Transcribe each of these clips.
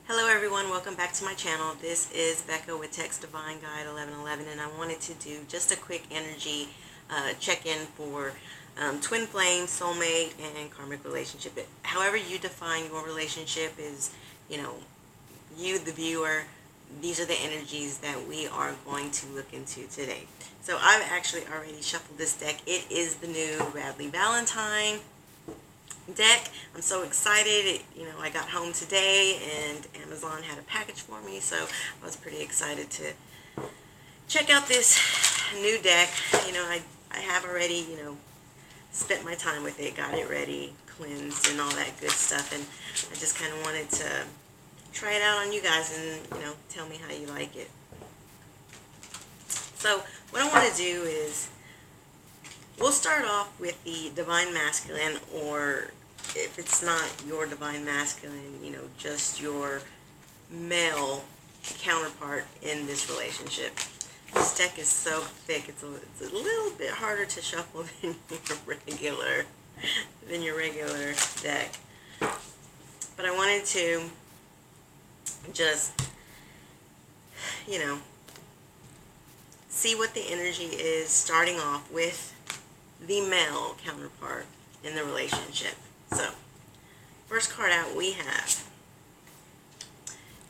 Hello everyone, welcome back to my channel. This is Becca with Text Divine Guide 1111, and I wanted to do just a quick energy check-in for twin flame, soulmate, and karmic relationship. However you define your relationship is, you, the viewer. These are the energies that we are going to look into today. So I've actually already shuffled this deck. It is the new Radley Valentine deck. I'm so excited. I got home today and Amazon had a package for me, so I was pretty excited to check out this new deck. I have already, spent my time with it, got it ready, cleansed, and all that good stuff, and I just kind of wanted to try it out on you guys and, tell me how you like it. So what I want to do is, we'll start off with the Divine Masculine, or if it's not your Divine Masculine, just your male counterpart in this relationship. This deck is so thick, it's a little bit harder to shuffle than your regular deck. But I wanted to just, see what the energy is, starting off with the male counterpart in the relationship. So, first card out, we have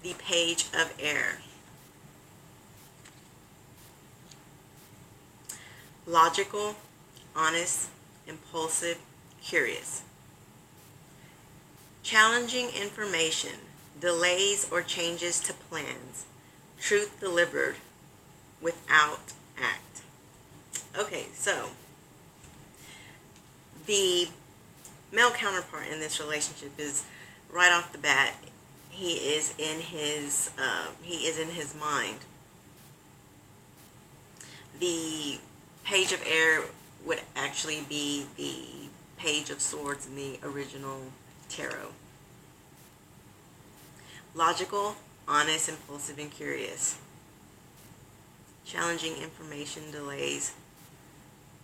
the Page of Air. Logical, honest, impulsive, curious. Challenging information, delays or changes to plans, truth delivered without act. Okay, so the male counterpart in this relationship is, right off the bat, he is in his mind. The Page of Air would actually be the Page of Swords in the original tarot. Logical, honest, impulsive, and curious. Challenging information, delays,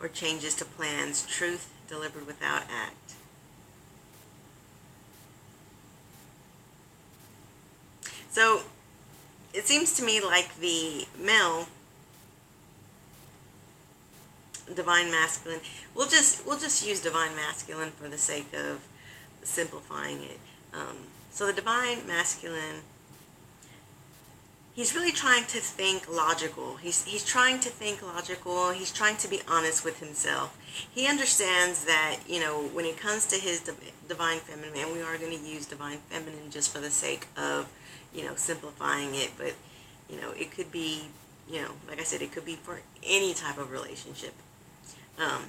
or changes to plans, truth delivered without act. So it seems to me like the male Divine Masculine, we'll just use Divine Masculine for the sake of simplifying it. So the Divine Masculine, he's really trying to think logical. He's trying to think logical. He's trying to be honest with himself. He understands that, when it comes to his Divine Feminine, and we are going to use Divine Feminine just for the sake of, simplifying it, but, it could be, like I said, it could be for any type of relationship. I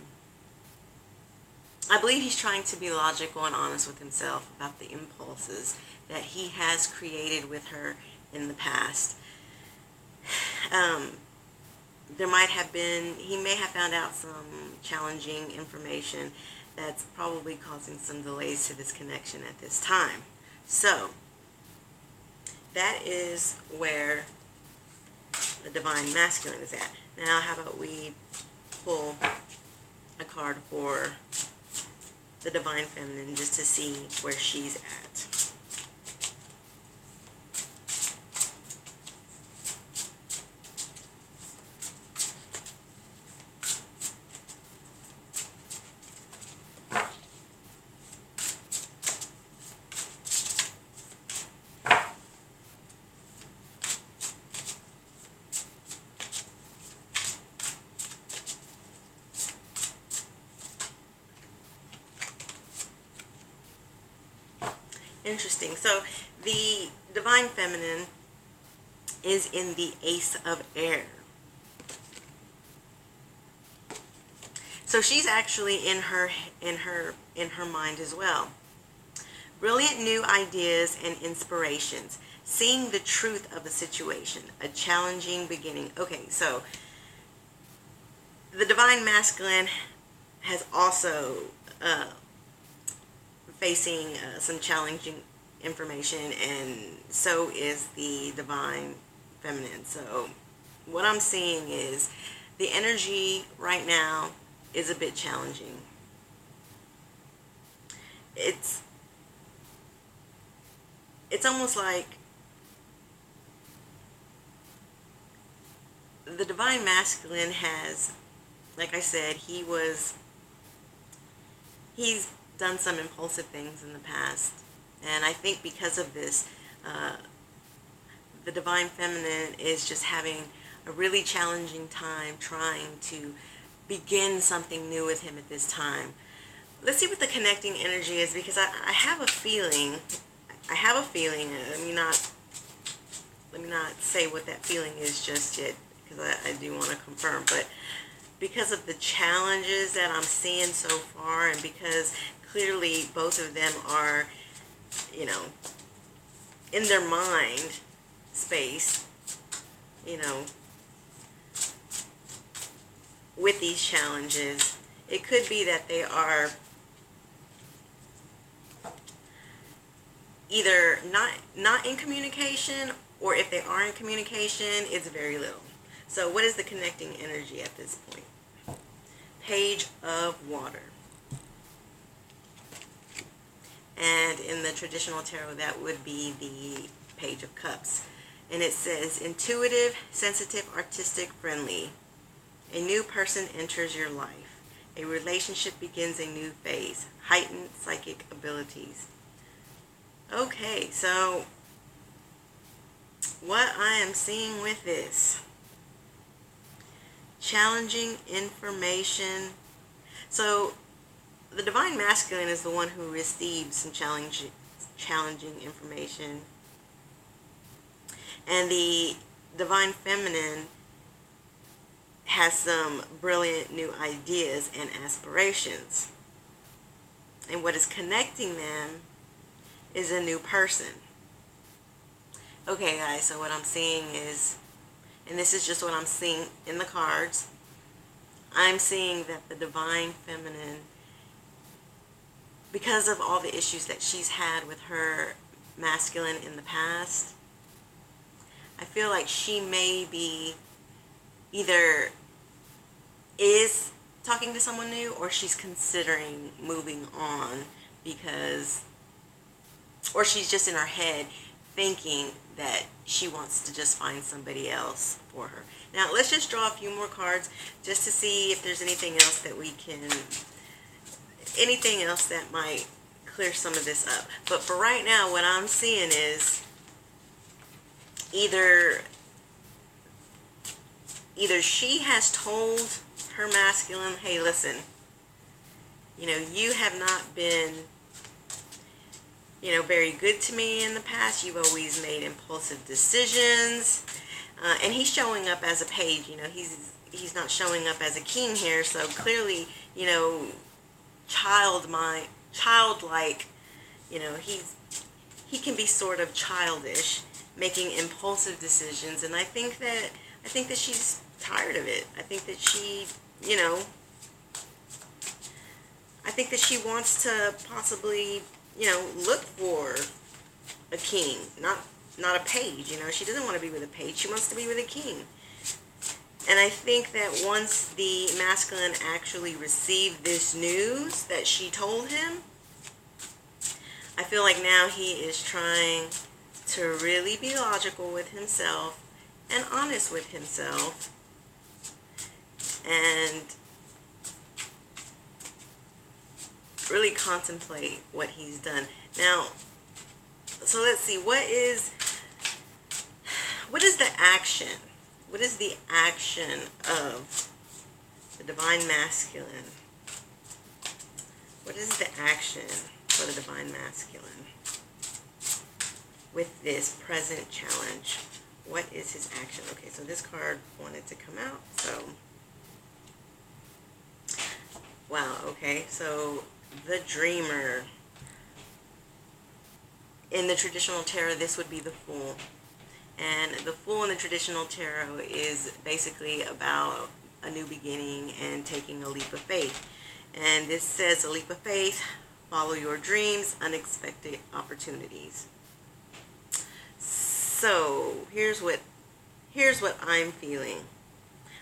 believe he's trying to be logical and honest with himself about the impulses that he has created with her in the past. He may have found out some challenging information that's probably causing some delays to this connection at this time. So, that is where the Divine Masculine is at. Now, how about we pull a card for the Divine Feminine just to see where she's at. Interesting. So the Divine Feminine is in the Ace of Air. So she's actually in her mind as well. Brilliant new ideas and inspirations. Seeing the truth of a situation. A challenging beginning. Okay, so the Divine Masculine has also facing some challenging information, and so is the Divine Feminine. So what I'm seeing is the energy right now is a bit challenging. It's almost like the Divine Masculine has, like I said, he's done some impulsive things in the past. And I think because of this, the Divine Feminine is just having a really challenging time trying to begin something new with him at this time. Let's see what the connecting energy is, because I have a feeling, let me not say what that feeling is just yet, because I do want to confirm, but because of the challenges that I'm seeing so far, and because clearly both of them are, you know, in their mind space, you know, with these challenges, it could be that they are either not in communication, or if they are in communication, it's very little. So what is the connecting energy at this point? Page of Water. And in the traditional tarot, that would be the Page of Cups. And it says, intuitive, sensitive, artistic, friendly. A new person enters your life. A relationship begins a new phase. Heightened psychic abilities. Okay, so what I am seeing with this, challenging information. So the Divine Masculine is the one who receives some challenging information, and the Divine Feminine has some brilliant new ideas and aspirations. And what is connecting them is a new person. Okay, guys, so what I'm seeing is, and this is just what I'm seeing in the cards, I'm seeing that the Divine Feminine, because of all the issues that she's had with her masculine in the past, I feel like she may be either is talking to someone new, or she's considering moving on, because, or she's just in her head thinking that she wants to just find somebody else for her. Now, let's just draw a few more cards just to see if there's anything else that we can, anything else that might clear some of this up. But for right now, what I'm seeing is either she has told her masculine, hey, listen, you know, you have not been, you know, very good to me in the past. You've always made impulsive decisions. And he's showing up as a page, you know, he's not showing up as a king here. So clearly, you know, childlike, you know, he can be sort of childish, making impulsive decisions. And I think that she's tired of it. I think that she, you know, I think that she wants to possibly, you know, look for a king, not a page. You know, she doesn't want to be with a page. She wants to be with a king. And I think that once the masculine actually received this news that she told him, I feel like now he is trying to really be logical with himself and honest with himself, and really contemplate what he's done. Now, so let's see, what is the action? What is the action of the Divine Masculine? What is the action for the Divine Masculine with this present challenge? What is his action? Okay, so this card wanted to come out, so wow, okay, so the Dreamer. In the traditional tarot, this would be the Fool. And the Fool in the traditional tarot is basically about a new beginning and taking a leap of faith. And this says, a leap of faith, follow your dreams, unexpected opportunities. So here's what I'm feeling.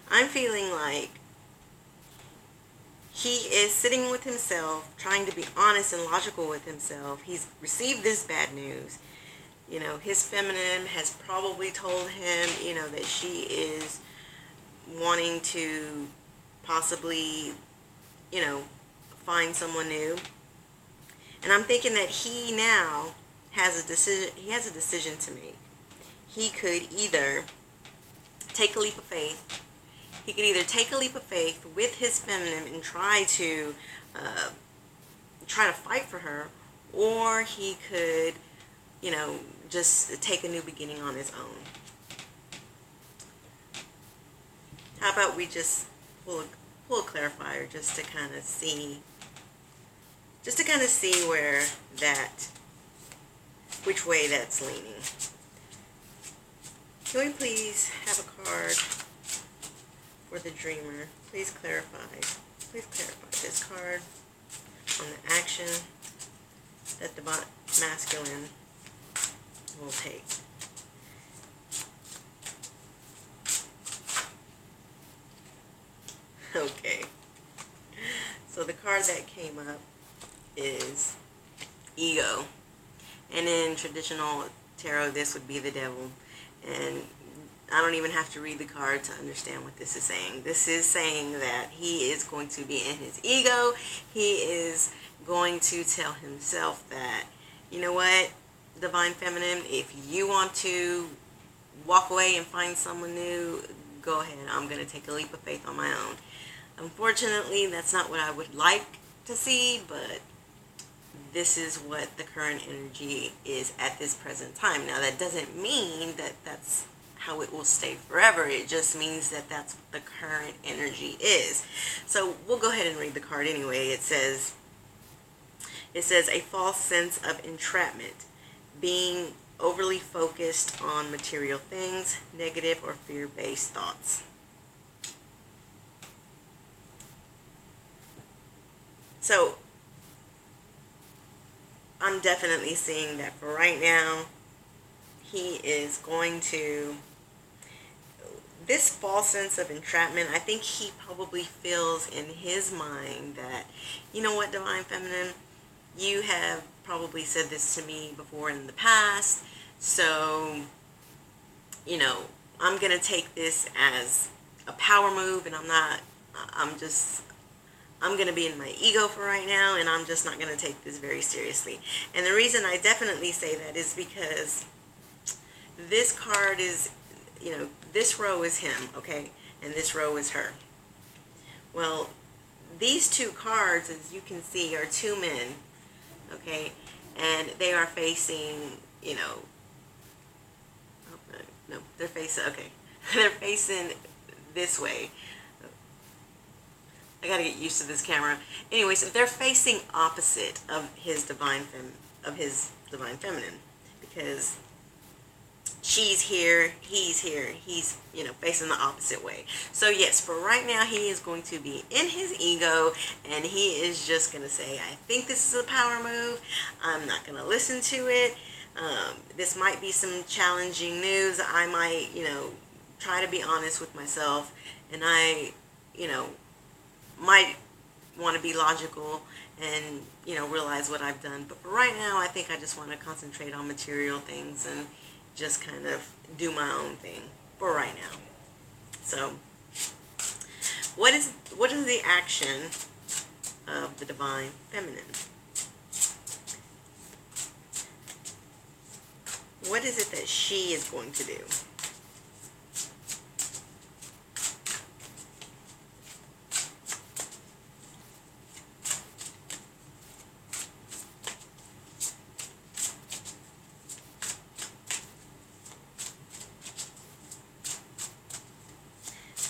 I'm feeling like he is sitting with himself, trying to be honest and logical with himself. He's received this bad news. You know, his feminine has probably told him, you know, that she is wanting to possibly, you know, find someone new. And I'm thinking that he now has a decision to make. He could either take a leap of faith. He could either take a leap of faith with his feminine and try to fight for her, or he could, you know, just take a new beginning on his own. How about we just pull a clarifier just to kind of see which way that's leaning. Can we please have a card for the dreamer? Please clarify this card on the action that the masculine will take. Okay. So the card that came up is ego. And in traditional tarot, this would be the devil. And I don't even have to read the card to understand what this is saying. This is saying that he is going to be in his ego. He is going to tell himself that, you know what, Divine Feminine, if you want to walk away and find someone new, go ahead. I'm going to take a leap of faith on my own. Unfortunately, that's not what I would like to see, but this is what the current energy is at this present time. Now, that doesn't mean that that's how it will stay forever. It just means that that's what the current energy is. So we'll go ahead and read the card anyway. It says a false sense of entrapment, being overly focused on material things, negative or fear-based thoughts. So I'm definitely seeing that for right now, he is going to, this false sense of entrapment, I think he probably feels in his mind that, you know what, Divine Feminine, you have probably said this to me before in the past, so, you know, I'm going to take this as a power move, and I'm going to be in my ego for right now, and I'm just not going to take this very seriously. And the reason I definitely say that is because this card is, you know, this row is him, okay, and this row is her. Well, these two cards, as you can see, are two men, okay, and they are facing, you know, oh, no, they're facing, okay, they're facing this way. I gotta get used to this camera. Anyways, they're facing opposite of his divine feminine, because she's here, he's, you know, facing the opposite way. So yes, for right now, he is going to be in his ego, and he is just gonna say, I think this is a power move. I'm not gonna listen to it. This might be some challenging news. I might, you know, try to be honest with myself, and I, you know, might want to be logical and, you know, realize what I've done. But for right now, I think I just want to concentrate on material things and just kind of do my own thing for right now. So what is the action of the Divine Feminine? What is it that she is going to do?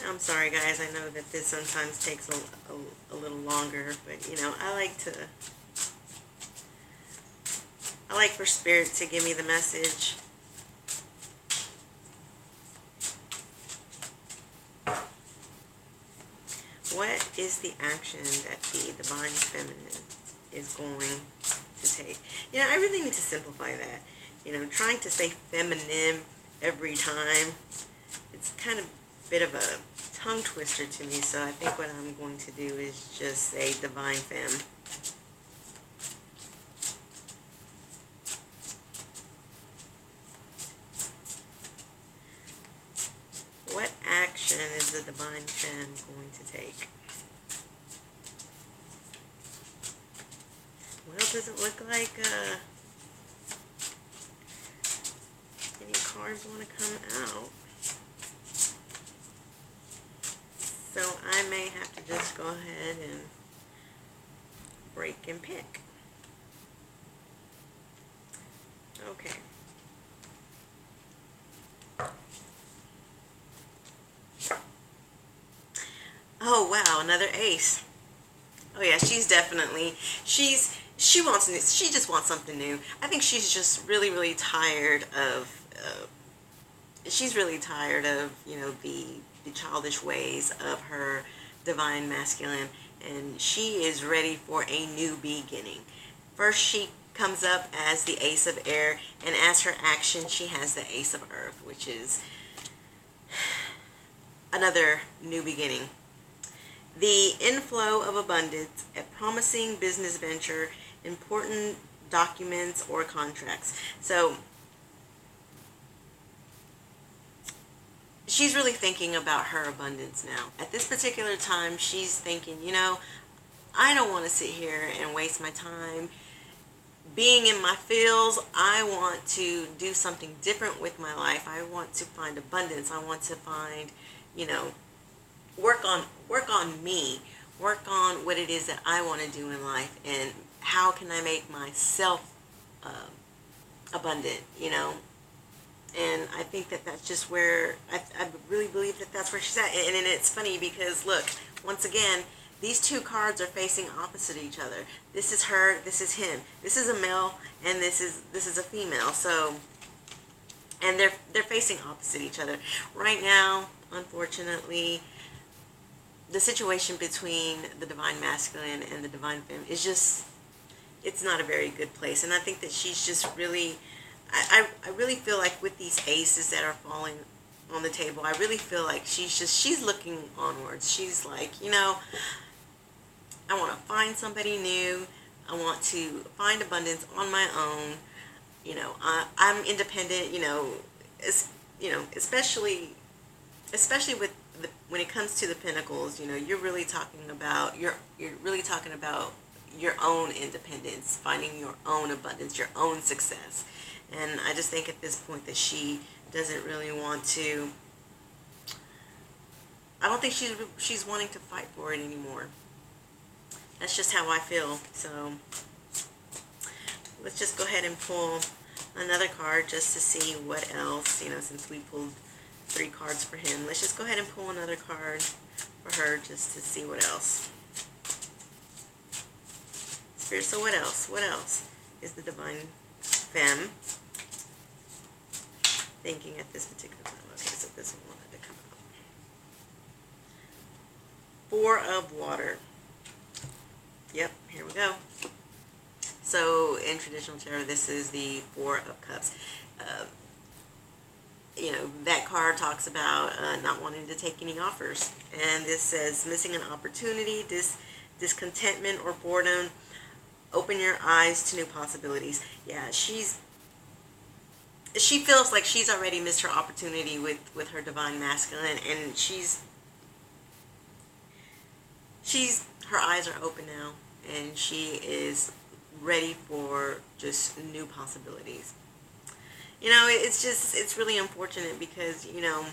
I'm sorry, guys. I know that this sometimes takes a little longer, but, you know, I like for Spirit to give me the message. What is the action that the Divine Feminine is going to take? You know, I really need to simplify that. You know, trying to say feminine every time, it's kind of a bit of a tongue twister to me, so I think what I'm going to do is just say Divine Femme. What action is the Divine Femme going to take? Well, it doesn't look like any cards want to come out. So I may have to just go ahead and break and pick. Okay. Oh wow, another ace. Oh yeah, she's definitely, she just wants something new. I think she's just really tired of, she's really tired of, you know, the childish ways of her divine masculine, and she is ready for a new beginning. First she comes up as the Ace of Air, and as her action she has the Ace of Earth, which is another new beginning. The inflow of abundance, a promising business venture, important documents or contracts. So she's really thinking about her abundance now. At this particular time, she's thinking, you know, I don't want to sit here and waste my time being in my fields. I want to do something different with my life. I want to find abundance. I want to find, you know, work on me, work on what it is that I want to do in life, and how can I make myself abundant, you know. And I think that that's just where I really believe that that's where she's at. And it's funny because look, once again, these two cards are facing opposite each other. This is her, this is him. This is a male, and this is a female. So, and they're facing opposite each other right now. Unfortunately, the situation between the divine masculine and the divine femme is just, it's not a very good place. And I think that she's just really, I really feel like with these aces that are falling on the table, I really feel like she's looking onwards. She's like, you know, I want to find somebody new. I want to find abundance on my own. You know, I'm independent, you know, especially with when it comes to the Pentacles, you know, you're really talking about you're really talking about your own independence, finding your own abundance, your own success. And I just think at this point that she doesn't really want to. I don't think she's wanting to fight for it anymore. That's just how I feel. So let's just go ahead and pull another card just to see what else, you know, since we pulled 3 cards for him. Let's just go ahead and pull another card for her just to see what else. Spirit, so what else? What else is the divine femme thinking at this particular time? Okay, so this one wanted to come out. 4 of water. Yep, here we go. So in traditional tarot, this is the 4 of cups. You know, that card talks about not wanting to take any offers. And this says missing an opportunity, discontentment or boredom. Open your eyes to new possibilities. Yeah, she feels like she's already missed her opportunity with her divine masculine, and her eyes are open now, and she is ready for just new possibilities. You know, it's really unfortunate because, you know,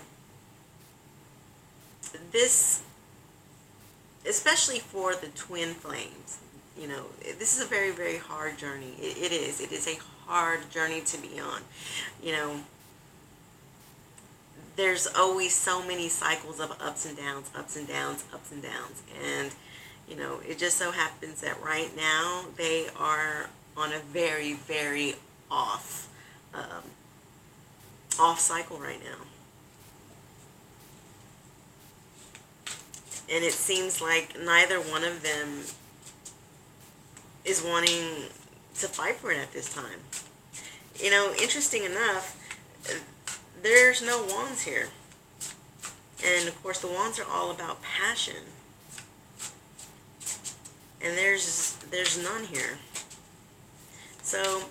this, especially for the twin flames, you know, this is a very hard journey. It is a hard journey to be on. You know, there's always so many cycles of ups and downs, ups and downs, ups and downs. And, you know, it just so happens that right now they are on a very off cycle right now. And it seems like neither one of them is wanting to fight for it at this time. You know, interesting enough, there's no wands here. And of course the wands are all about passion. And there's none here. So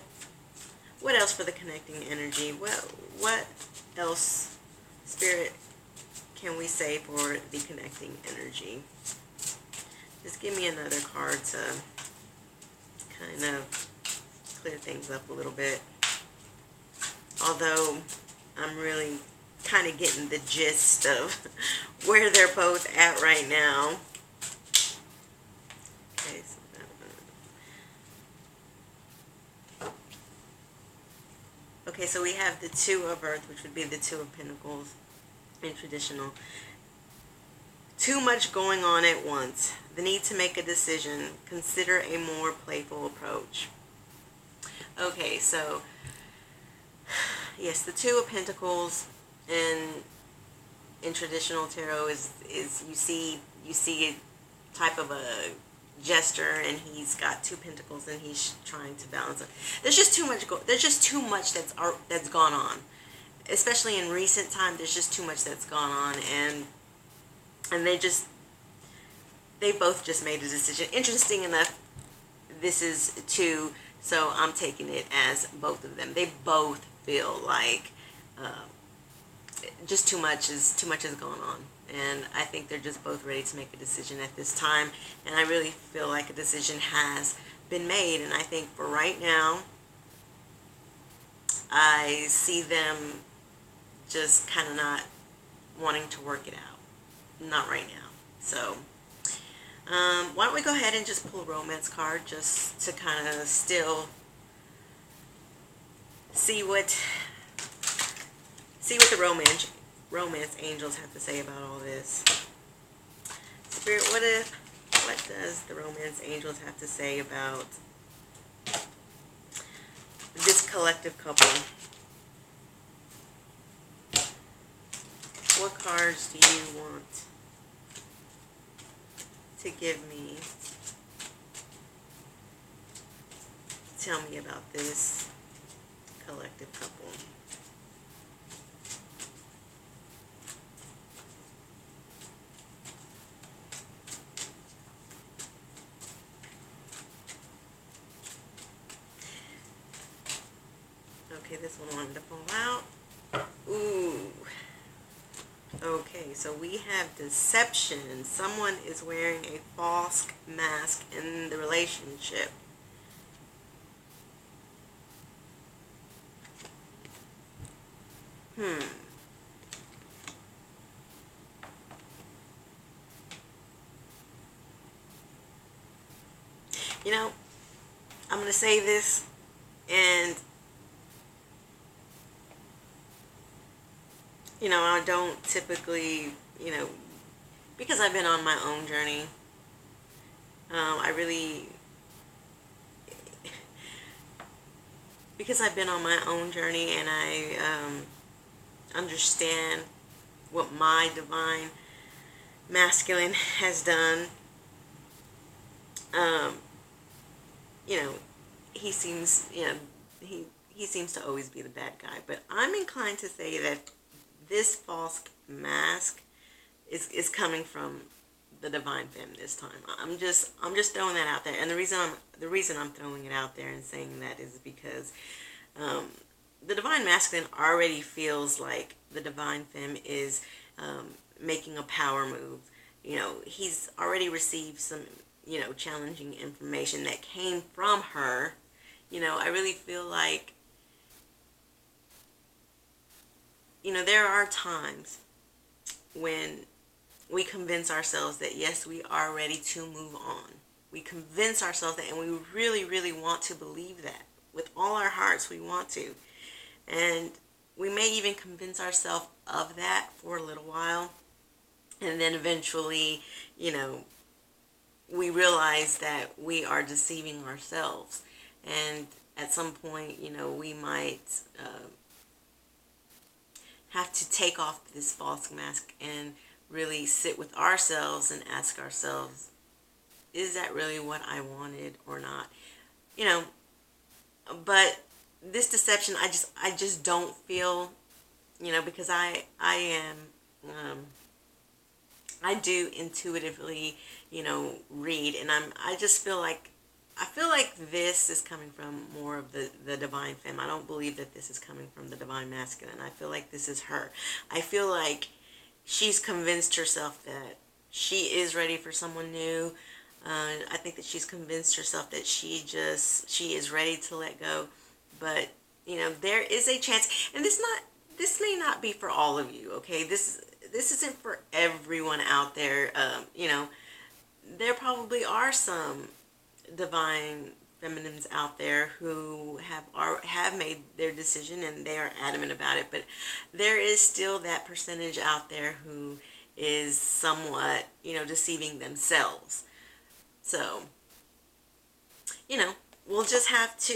what else for the connecting energy? What else, Spirit, can we say for the connecting energy? Just give me another card to kind of clear things up a little bit. Although I'm really kind of getting the gist of where they're both at right now. Okay, so okay, so we have the Two of Earth, which would be the Two of Pentacles in traditional. Too much going on at once. The need to make a decision. Consider a more playful approach. Okay, so yes, the Two of Pentacles in traditional tarot is you see a type of a jester, and he's got two pentacles and he's trying to balance it. There's just too much that's gone on, especially in recent time. There's just too much that's gone on, and they both just made a decision. Interesting enough, this is two, so I'm taking it as both of them. They both feel like just too much has gone on, and I think they're just both ready to make a decision at this time. And I really feel like a decision has been made, and I think for right now, I see them just kind of not wanting to work it out. Not right now. So why don't we go ahead and just pull a romance card, just to kind of still see what the romance angels have to say about all this. Spirit, what does the romance angels have to say about this collective couple? What cards do you want to give me? Tell me about this collective couple. Okay, this one wanted to fall out. Ooh. Okay, so we have deception. Someone is wearing a false mask in the relationship. You know, I'm going to say this, and you know, I don't typically, you know, because I've been on my own journey, because I've been on my own journey, and I understand what my divine masculine has done. You know, he seems, you know, he seems to always be the bad guy, but I'm inclined to say that this false mask is coming from the divine femme this time. I'm just throwing that out there, and the reason I'm throwing it out there and saying that is because the divine masculine already feels like the divine femme is making a power move. You know, he's already received some, you know, challenging information that came from her. You know, I really feel like, you know, there are times when we convince ourselves that, yes, we are ready to move on. We convince ourselves that, and we really, really want to believe that. With all our hearts, we want to. And we may even convince ourselves of that for a little while. And then eventually, you know, we realize that we are deceiving ourselves. And at some point, you know, we might have to take off this false mask and really sit with ourselves and ask ourselves, is that really what I wanted or not? You know, but this deception, I just don't feel, you know, because I do intuitively, you know, read, and I just feel like, this is coming from more of the divine femme. I don't believe that this is coming from the divine masculine. I feel like this is her. I feel like she's convinced herself that she is ready for someone new. I think that she's convinced herself that she is ready to let go. But, you know, there is a chance, and this may not be for all of you, okay? This isn't for everyone out there. You know, there probably are some divine feminines out there who have made their decision and they are adamant about it, but there is still that percentage out there who is somewhat, you know, deceiving themselves. So, you know, we'll just have to,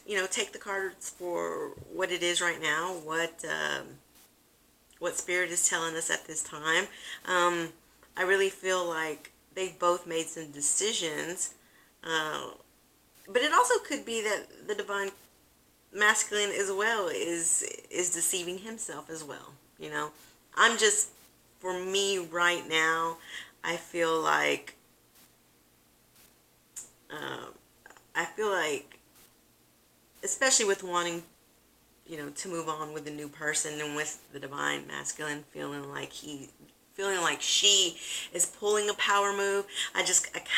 you know, take the cards for what it is right now, what Spirit is telling us at this time. I really feel like they've both made some decisions, but it also could be that the divine masculine as well is deceiving himself as well. You know, I'm just, for me right now, I feel like uh, especially with wanting, you know, to move on with a new person, and with the divine masculine feeling like she is pulling a power move. I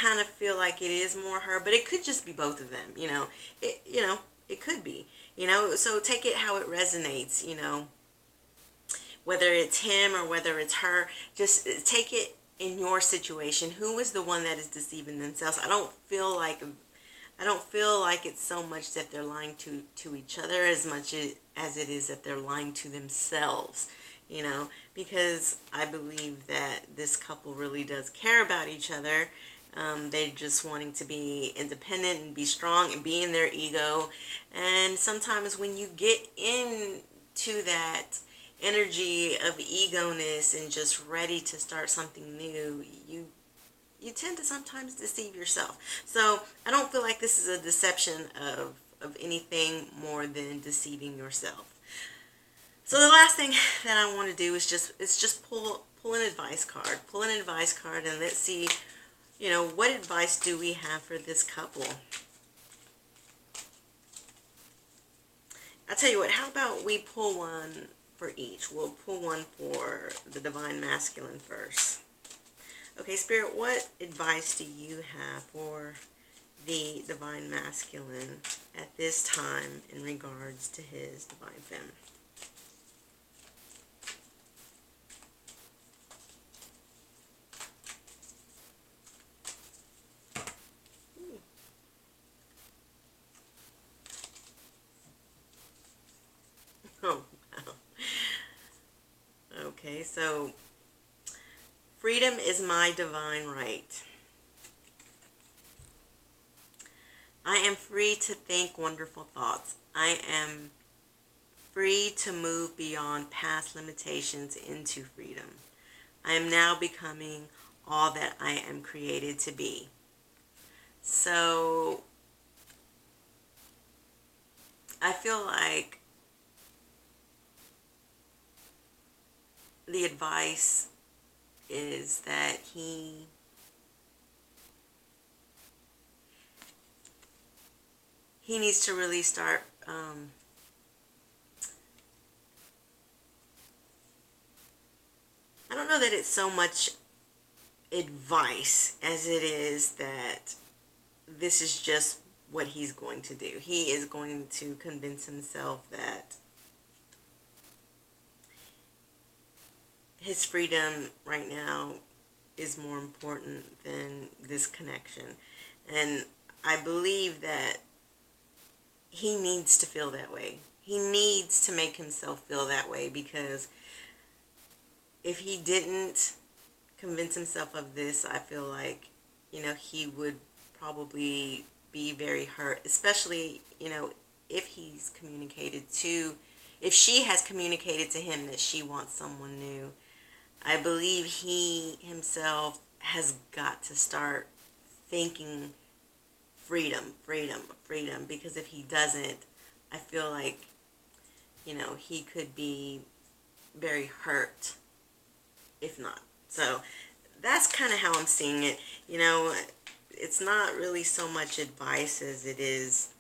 kind of feel like it is more her, but it could just be both of them, you know. It could be, you know, so take it how it resonates, you know, whether it's him or whether it's her. Just take it in your situation. Who is the one that is deceiving themselves? I don't feel like it's so much that they're lying to each other as much as it is that they're lying to themselves, you know, because I believe that this couple really does care about each other. They're just wanting to be independent and be strong and be in their ego. And sometimes when you get into that energy of ego-ness and just ready to start something new, you tend to sometimes deceive yourself. So I don't feel like this is a deception of anything more than deceiving yourself. So the last thing that I want to do is just pull an advice card. Pull an advice card and let's see, you know, what advice do we have for this couple? I'll tell you what, how about we pull one for each? We'll pull one for the divine masculine first. Okay, Spirit, what advice do you have for the divine masculine at this time in regards to his divine feminine? Oh, wow. Okay, so freedom is my divine right. I am free to think wonderful thoughts. I am free to move beyond past limitations into freedom. I am now becoming all that I am created to be. So I feel like the advice is that he needs to really start I don't know that it's so much advice as it is that this is just what he's going to do. He is going to convince himself that his freedom right now is more important than this connection. And I believe that he needs to feel that way. He needs to make himself feel that way, because if he didn't convince himself of this, I feel like, you know, he would probably be very hurt, especially, you know, if she has communicated to him that she wants someone new. I believe he himself has got to start thinking freedom, freedom, freedom, because if he doesn't, I feel like, you know, he could be very hurt if not. So that's kind of how I'm seeing it. You know, it's not really so much advice as it is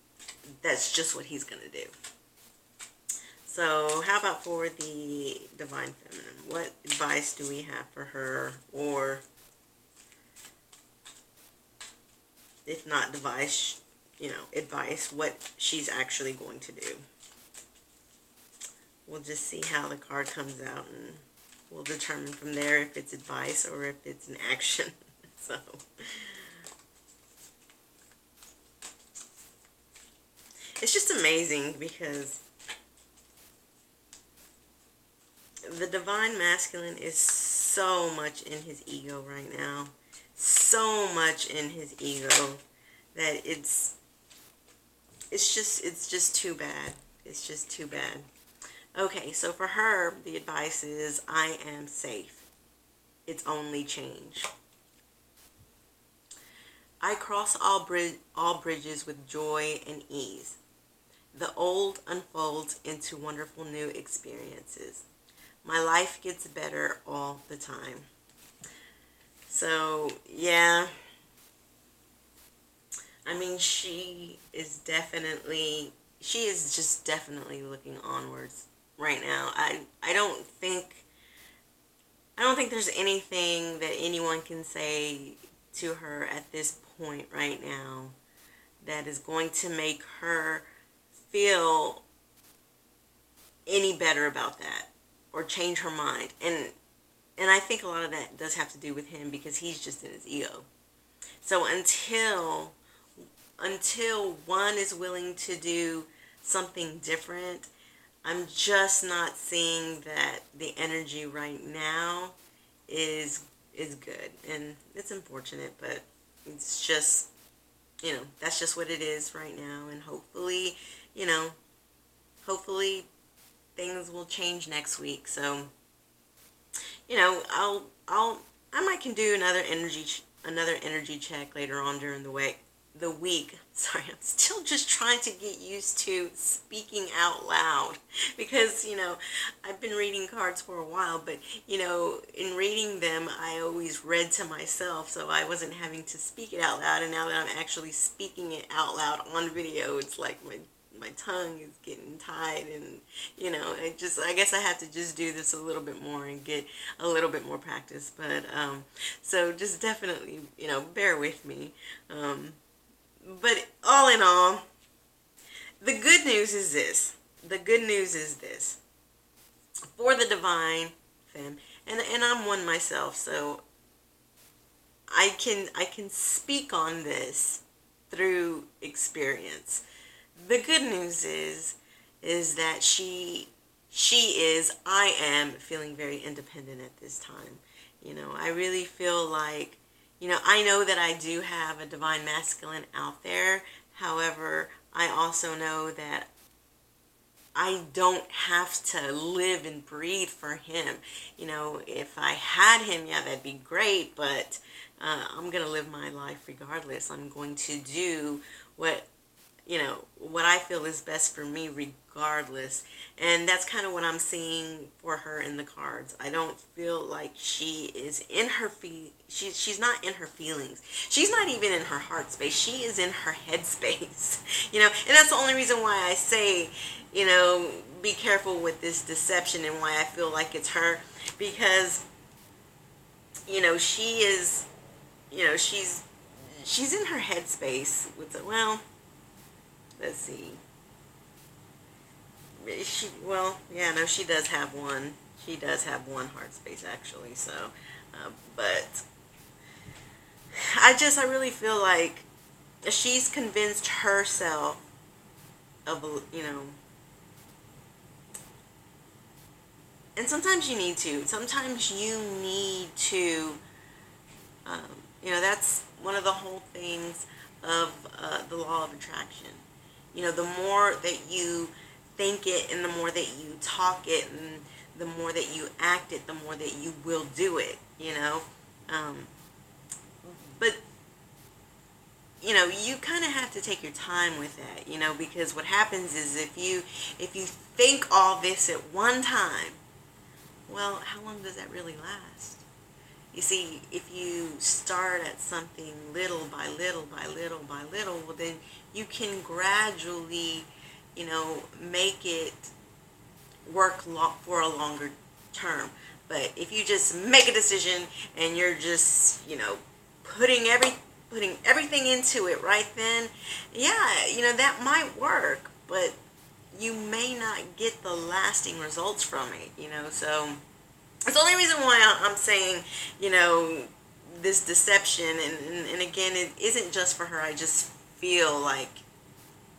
that's just what he's going to do. So how about for the Divine Feminine? What advice do we have for her? Or if not advice, what she's actually going to do. We'll just see how the card comes out, and we'll determine from there if it's advice or if it's an action. So it's just amazing because the Divine Masculine is so much in his ego right now. So much in his ego that it's just too bad. It's just too bad. Okay, so for her, the advice is, I am safe. It's only change. I cross all bridges with joy and ease. The old unfolds into wonderful new experiences. My life gets better all the time. So, yeah. I mean, she is just definitely looking onwards right now. I don't think there's anything that anyone can say to her at this point right now that is going to make her feel any better about that or change her mind. And I think a lot of that does have to do with him because he's just in his ego. So until one is willing to do something different, I'm just not seeing that the energy right now is good. And it's unfortunate, but it's just, that's just what it is right now. And hopefully, hopefully things will change next week. So, I might can do another energy check later on during the week. Sorry, I'm still just trying to get used to speaking out loud because, I've been reading cards for a while, but, in reading them, I always read to myself, so I wasn't having to speak it out loud, and now that I'm actually speaking it out loud on video, it's like my tongue is getting tied, and, I guess I have to just do this a little bit more and get a little bit more practice, but, so just definitely, bear with me. But all in all, the good news is this. The good news is this. For the Divine Femme, and I'm one myself, so I can speak on this through experience. The good news is that I am feeling very independent at this time. I really feel like, I know that I do have a Divine Masculine out there. However, I also know that I don't have to live and breathe for him. If I had him, yeah, that'd be great, but I'm going to live my life regardless. I'm going to do what I feel is best for me regardless. And that's kind of what I'm seeing for her in the cards. I don't feel like she is in her she's not in her feelings. She's not even in her heart space. She is in her head space. And that's the only reason why I say, be careful with this deception and why I feel like it's her, because she is, she's in her head space with the, well, let's see. She does have one. She does have one heart space, actually. So, but I really feel like she's convinced herself of, and sometimes you need to. Sometimes you need to, that's one of the whole things of the law of attraction. The more that you think it and the more that you talk it and the more that you act it, the more that you will do it, but, you kind of have to take your time with that, because what happens is if you think all this at one time, well, how long does that really last? You see, if you start at something little by little by little by little, well, then you can gradually, make it work for a longer term. But if you just make a decision and you're just, putting everything into it right then, yeah, that might work, but you may not get the lasting results from it, so it's the only reason why I'm saying, this deception, and again, it isn't just for her. I just feel like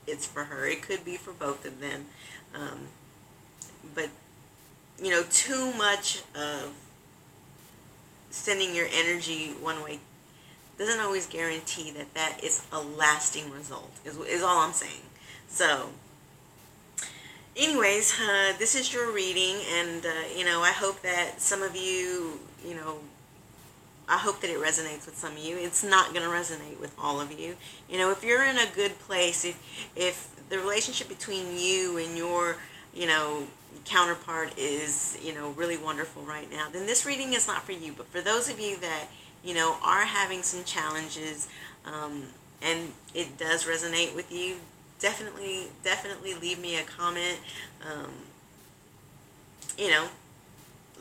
it's for her. It could be for both of them. But, too much of sending your energy one way doesn't always guarantee that that is a lasting result, is all I'm saying. So, anyways, this is your reading, and, I hope that some of you, I hope that it resonates with some of you. It's not going to resonate with all of you. If you're in a good place, if the relationship between you and your, counterpart is, really wonderful right now, then this reading is not for you. But for those of you that, are having some challenges, and it does resonate with you, definitely leave me a comment.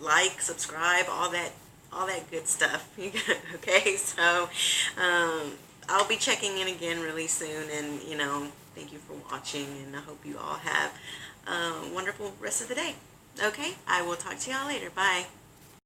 Like, subscribe, all that good stuff. Okay, so I'll be checking in again really soon, and thank you for watching, and I hope you all have a wonderful rest of the day. Okay, I will talk to y'all later. Bye.